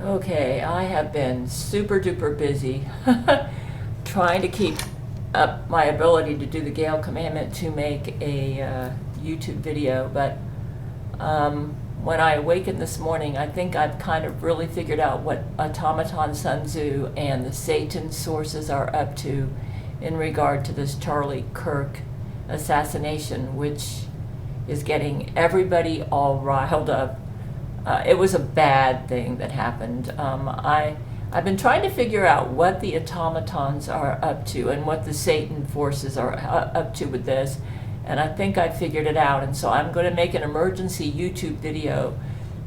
Okay, I have been super duper busy trying to keep up my ability to do the Gail commandment to make a YouTube video, but when I awakened this morning, I think I've kind of really figured out what Automaton, Sun Tzu, and the Satan sources are up to in regard to this Charlie Kirk assassination, which is getting everybody all riled up. It was a bad thing that happened. I've been trying to figure out what the automatons are up to and what the Satan forces are up to with this, and I think I figured it out, and so I'm going to make an emergency YouTube video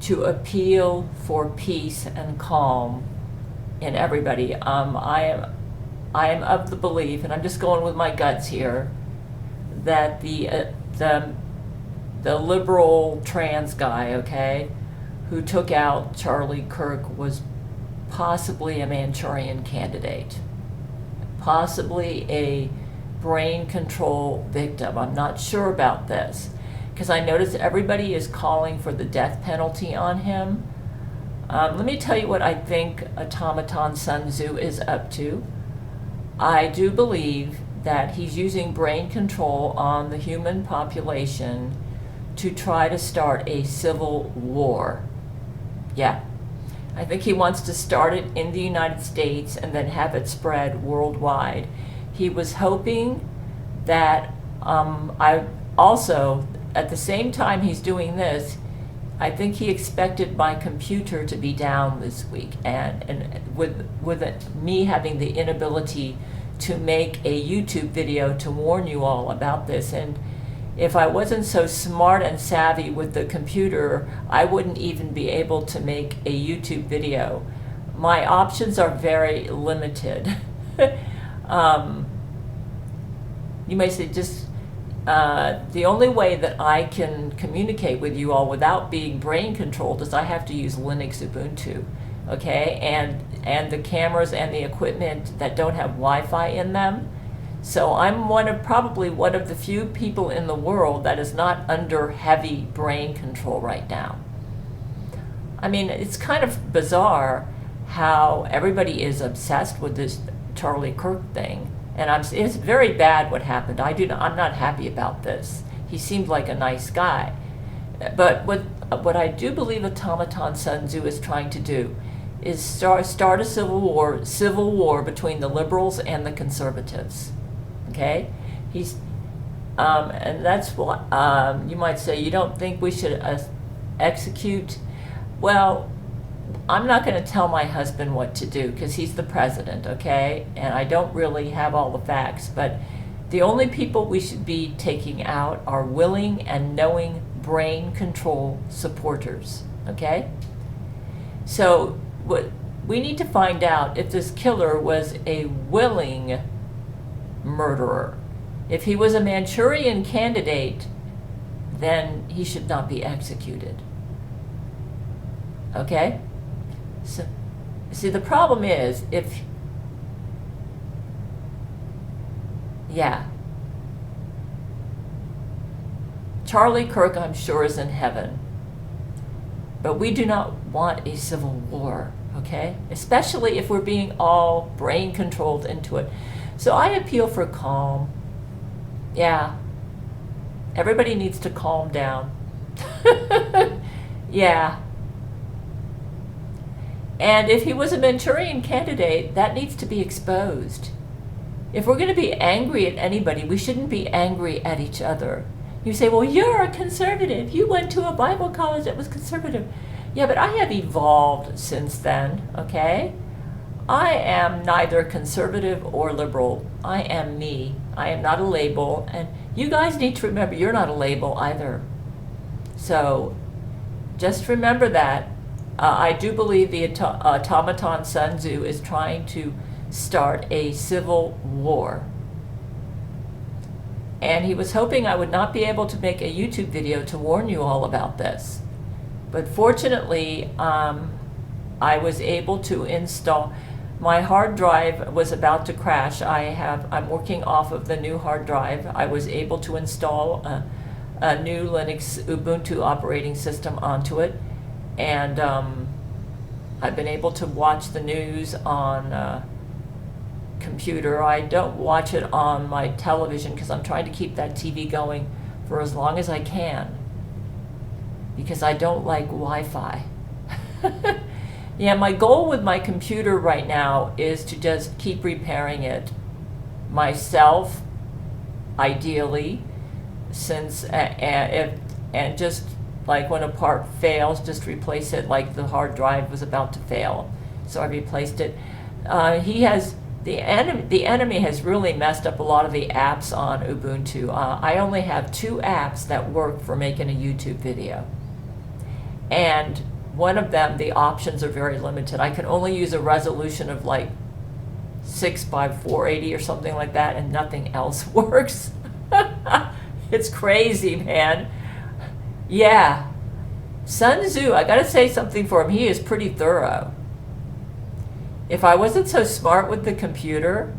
to appeal for peace and calm in everybody. I am of the belief, and I'm just going with my guts here, that the liberal trans guy, okay, who took out Charlie Kirk was possibly a Manchurian candidate, possibly a brain control victim. I'm not sure about this because I noticed everybody is calling for the death penalty on him. Let me tell you what I think Automaton Sun Tzu is up to. I do believe that he's using brain control on the human population to try to start a civil war. Yeah, I think he wants to start it in the United States and then have it spread worldwide. He was hoping that I also, at the same time he's doing this, I think he expected my computer to be down this week, and with me having the inability to make a YouTube video to warn you all about this. And if I wasn't so smart and savvy with the computer, I wouldn't even be able to make a YouTube video. My options are very limited. You may say, just the only way that I can communicate with you all without being brain controlled is I have to use Linux Ubuntu, okay? And the cameras and the equipment that don't have Wi-Fi in them. So I'm probably one of the few people in the world that is not under heavy brain control right now. I mean, it's kind of bizarre how everybody is obsessed with this Charlie Kirk thing. And it's very bad what happened. I'm not happy about this. He seemed like a nice guy. But what I do believe Automaton Sun Tzu is trying to do is start a civil war between the liberals and the conservatives. Okay, and that's what you might say. You don't think we should execute? Well, I'm not going to tell my husband what to do because he's the president, okay? And I don't really have all the facts, but the only people we should be taking out are willing and knowing brain control supporters, okay? So we need to find out if this killer was a willing murderer. If he was a Manchurian candidate, then he should not be executed. Okay? So, see, the problem is Charlie Kirk, I'm sure, is in heaven. But we do not want a civil war, okay? Especially if we're being all brain controlled into it. So I appeal for calm. Yeah. Everybody needs to calm down. Yeah. And if he was a Manchurian candidate, that needs to be exposed. If we're going to be angry at anybody, we shouldn't be angry at each other. You say, well, you're a conservative. You went to a Bible college that was conservative. Yeah, but I have evolved since then, okay? I am neither conservative or liberal. I am me. I am not a label. And you guys need to remember, you're not a label either. So just remember that. I do believe the Automaton Sun Tzu is trying to start a civil war. And he was hoping I would not be able to make a YouTube video to warn you all about this. But fortunately, I was able to install. My hard drive was about to crash. I'm working off of the new hard drive. I was able to install a new Linux Ubuntu operating system onto it, and I've been able to watch the news on computer. I don't watch it on my television because I'm trying to keep that TV going for as long as I can, because I don't like Wi-Fi. Yeah, my goal with my computer right now is to just keep repairing it myself, ideally, since and just like when a part fails, just replace it. Like the hard drive was about to fail, so I replaced it. The enemy has really messed up a lot of the apps on Ubuntu. I only have 2 apps that work for making a YouTube video, and one of them, the options are very limited. I can only use a resolution of like 6 by 480 or something like that, and nothing else works. It's crazy, man. Yeah. Sun Tzu, I gotta say something for him. He is pretty thorough. If I wasn't so smart with the computer,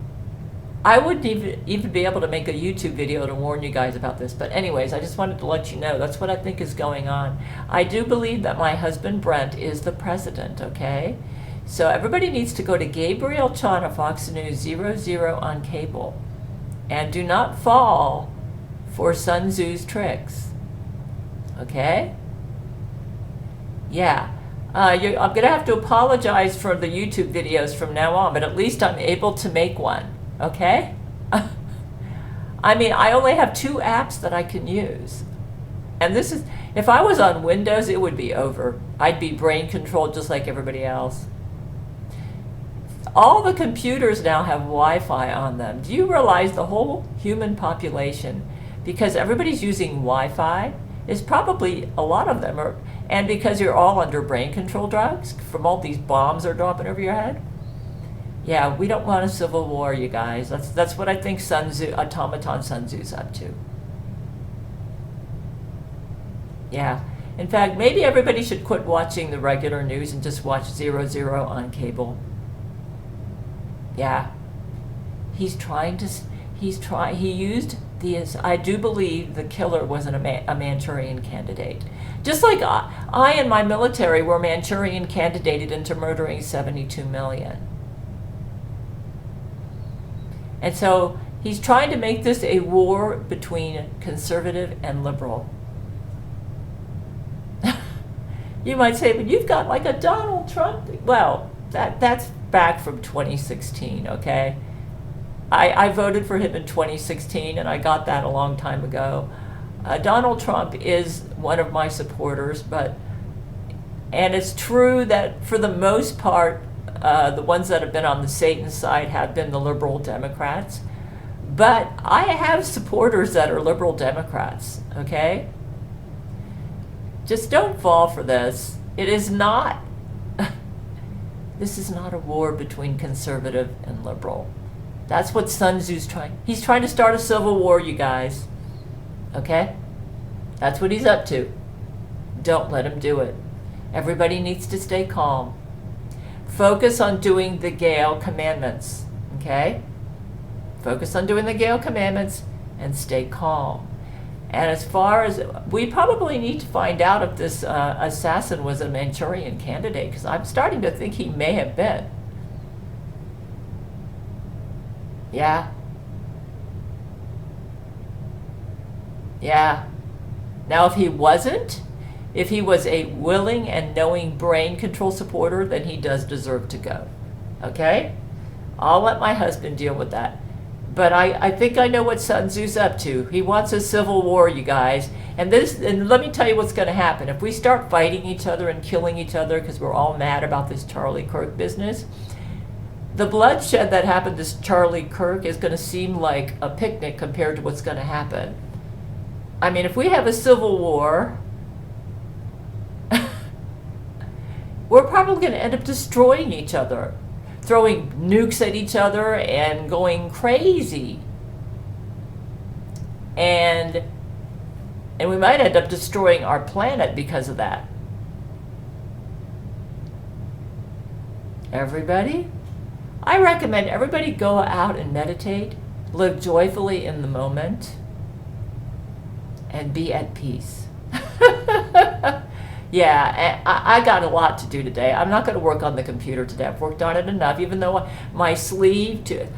I wouldn't even be able to make a YouTube video to warn you guys about this. But anyways, I just wanted to let you know that's what I think is going on. I do believe that my husband Brent is the president, okay? So everybody needs to go to Gabriel Chana, Fox News 00 on cable. And do not fall for Sun Tzu's tricks. Okay? Yeah. I'm going to have to apologize for the YouTube videos from now on, but at least I'm able to make one. Okay? I mean, I only have 2 apps that I can use. And this is, if I was on Windows, it would be over. I'd be brain controlled just like everybody else. All the computers now have Wi-Fi on them. Do you realize the whole human population, because everybody's using Wi-Fi, is probably a lot of them are, and because you're all under brain control drugs from all these bombs are dropping over your head. Yeah, we don't want a civil war, you guys. That's what I think Sun Tzu, Automaton Sun Tzu's up to. Yeah. In fact, maybe everybody should quit watching the regular news and just watch 00 on cable. Yeah. He used these, I do believe the killer wasn't a Manchurian candidate. Just like I and my military were Manchurian candidated into murdering 72 million. And so he's trying to make this a war between conservative and liberal. You might say, but you've got like a Donald Trump. Well, that's back from 2016, okay? I voted for him in 2016, and I got that a long time ago. Donald Trump is one of my supporters, and it's true that for the most part, the ones that have been on the Satan side have been the liberal Democrats. But I have supporters that are liberal Democrats, okay? Just don't fall for this. It is not, this is not a war between conservative and liberal. That's what Sun Tzu's trying. He's trying to start a civil war, you guys. Okay? That's what he's up to. Don't let him do it. Everybody needs to stay calm. Focus on doing the Gail commandments. Okay? Focus on doing the Gail commandments and stay calm. And as far as, we probably need to find out if this assassin was a Manchurian candidate, because I'm starting to think he may have been. Yeah. Yeah. Now, if he wasn't, if he was a willing and knowing brain control supporter, then he does deserve to go. Okay? I'll let my husband deal with that. But I think I know what Sun Tzu's up to. He wants a civil war, you guys. And let me tell you what's going to happen. If we start fighting each other and killing each other because we're all mad about this Charlie Kirk business, the bloodshed that happened to Charlie Kirk is going to seem like a picnic compared to what's going to happen. I mean, if we have a civil war, we're probably going to end up destroying each other, throwing nukes at each other and going crazy. And we might end up destroying our planet because of that. Everybody? I recommend everybody go out and meditate, live joyfully in the moment, and be at peace. Yeah, I got a lot to do today. I'm not going to work on the computer today. I've worked on it enough, even though my sleeve to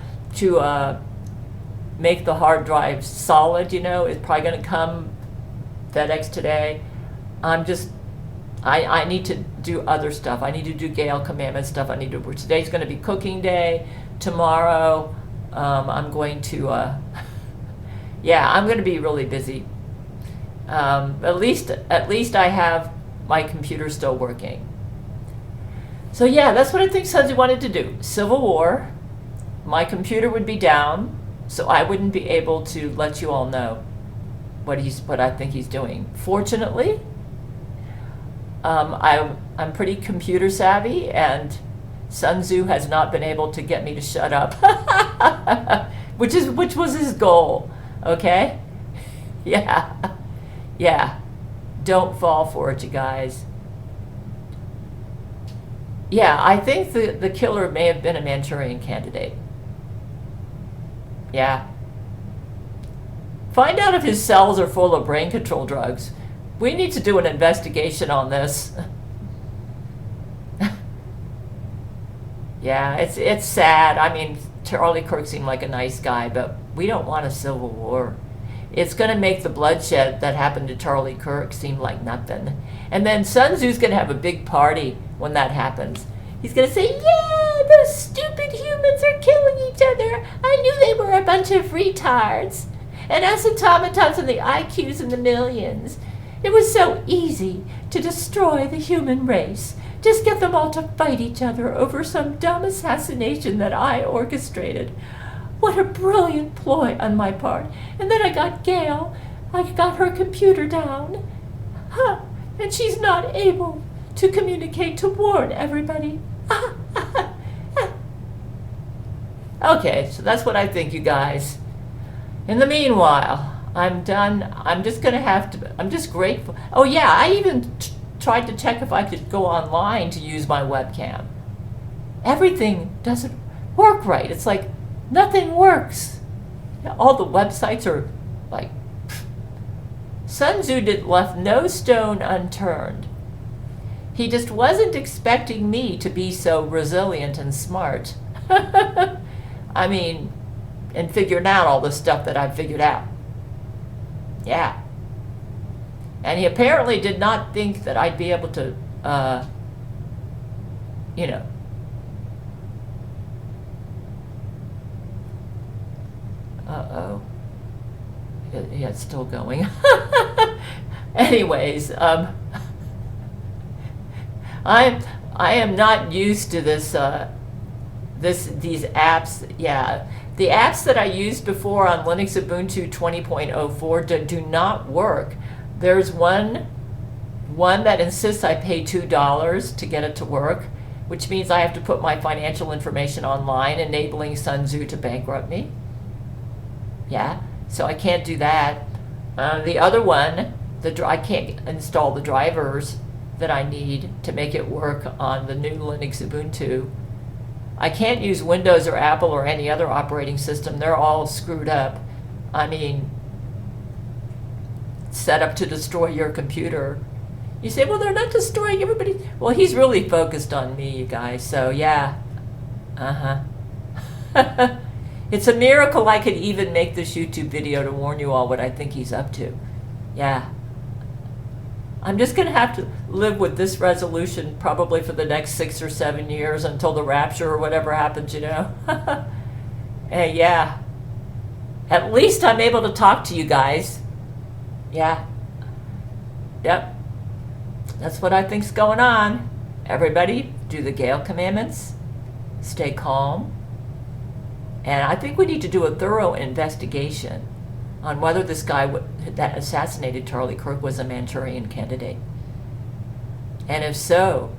make the hard drive solid, is probably going to come FedEx today. I need to do other stuff. I need to do Gail Commandment stuff. Today's going to be cooking day. Tomorrow, I'm going to, I'm going to be really busy. At least I have my computer still working. So yeah, that's what I think Sun Tzu wanted to do. Civil War, my computer would be down, so I wouldn't be able to let you all know what I think he's doing. Fortunately, I'm pretty computer savvy, and Sun Tzu has not been able to get me to shut up, which was his goal. Okay, yeah. Don't fall for it, you guys. Yeah, I think the killer may have been a Manchurian candidate. Yeah. Find out if his cells are full of brain control drugs. We need to do an investigation on this. Yeah, it's sad. I mean, Charlie Kirk seemed like a nice guy, but we don't want a civil war. It's going to make the bloodshed that happened to Charlie Kirk seem like nothing. And then Sun Tzu's going to have a big party when that happens. He's going to say, yeah, those stupid humans are killing each other. I knew they were a bunch of retards. And us automatons and the IQs in the millions. It was so easy to destroy the human race. Just get them all to fight each other over some dumb assassination that I orchestrated. What a brilliant ploy on my part. And then I got Gail. I got her computer down. And she's not able to communicate to warn everybody. Okay, so that's what I think, you guys. In the meanwhile, I'm done. I'm just grateful. Oh yeah, I even tried to check if I could go online to use my webcam. Everything doesn't work right. It's like nothing works. All the websites are like, Sun Tzu left no stone unturned. He just wasn't expecting me to be so resilient and smart. I mean, and figuring out all the stuff that I've figured out. Yeah. And he apparently did not think that I'd be able to, Uh-oh. Yeah, it's still going. Anyways, I am not used to these apps. Yeah, the apps that I used before on Linux Ubuntu 20.04 do not work. There's one that insists I pay $2 to get it to work, which means I have to put my financial information online, enabling Sun Tzu to bankrupt me. Yeah, so I can't do that. The other one, I can't install the drivers that I need to make it work on the new Linux Ubuntu. I can't use Windows or Apple or any other operating system. They're all screwed up. I mean, set up to destroy your computer. You say, well, they're not destroying everybody. Well, he's really focused on me, you guys. So, yeah. It's a miracle I could even make this YouTube video to warn you all what I think he's up to. Yeah. I'm just going to have to live with this resolution probably for the next 6 or 7 years until the rapture or whatever happens, Hey, yeah. At least I'm able to talk to you guys. Yeah. Yep. That's what I think's going on. Everybody, do the Gail Commandments. Stay calm. And I think we need to do a thorough investigation on whether this guy that assassinated Charlie Kirk was a Manchurian candidate. And if so,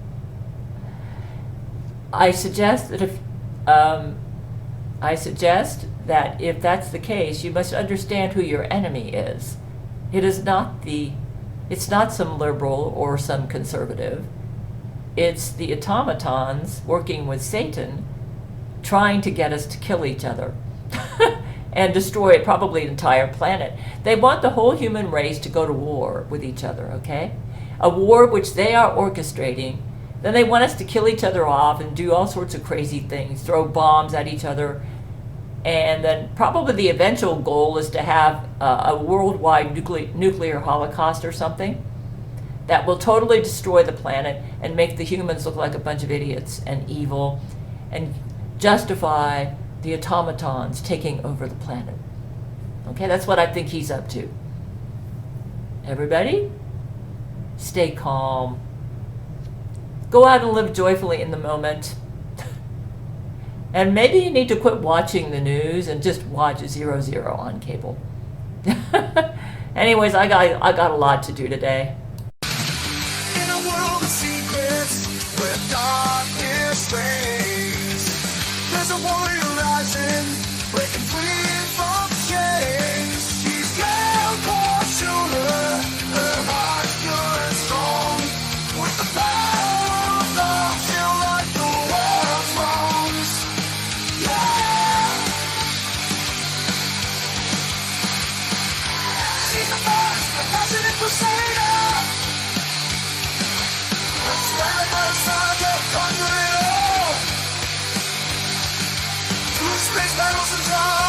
I suggest that if that's the case, you must understand who your enemy is. It's not some liberal or some conservative. It's the automatons working with Satan, trying to get us to kill each other and destroy probably the entire planet. They want the whole human race to go to war with each other, okay? a war which they are orchestrating. Then they want us to kill each other off and do all sorts of crazy things, throw bombs at each other. And then probably the eventual goal is to have a worldwide nuclear holocaust or something that will totally destroy the planet and make the humans look like a bunch of idiots and evil and justify the automatons taking over the planet. Okay, that's what I think he's up to. Everybody, stay calm. Go out and live joyfully in the moment. And maybe you need to quit watching the news and just watch 00 on cable. Anyways, I got a lot to do today. In a world of secrets, where darkness reigns, there's a warrior rising, breaking free from chains. She's Gail Schuler, her heart pure and strong, with the power of love, she'll right the world's wrongs. Yeah! She's the first, a passionate crusader. Stand by the side of conquer it all. Through space battles and time.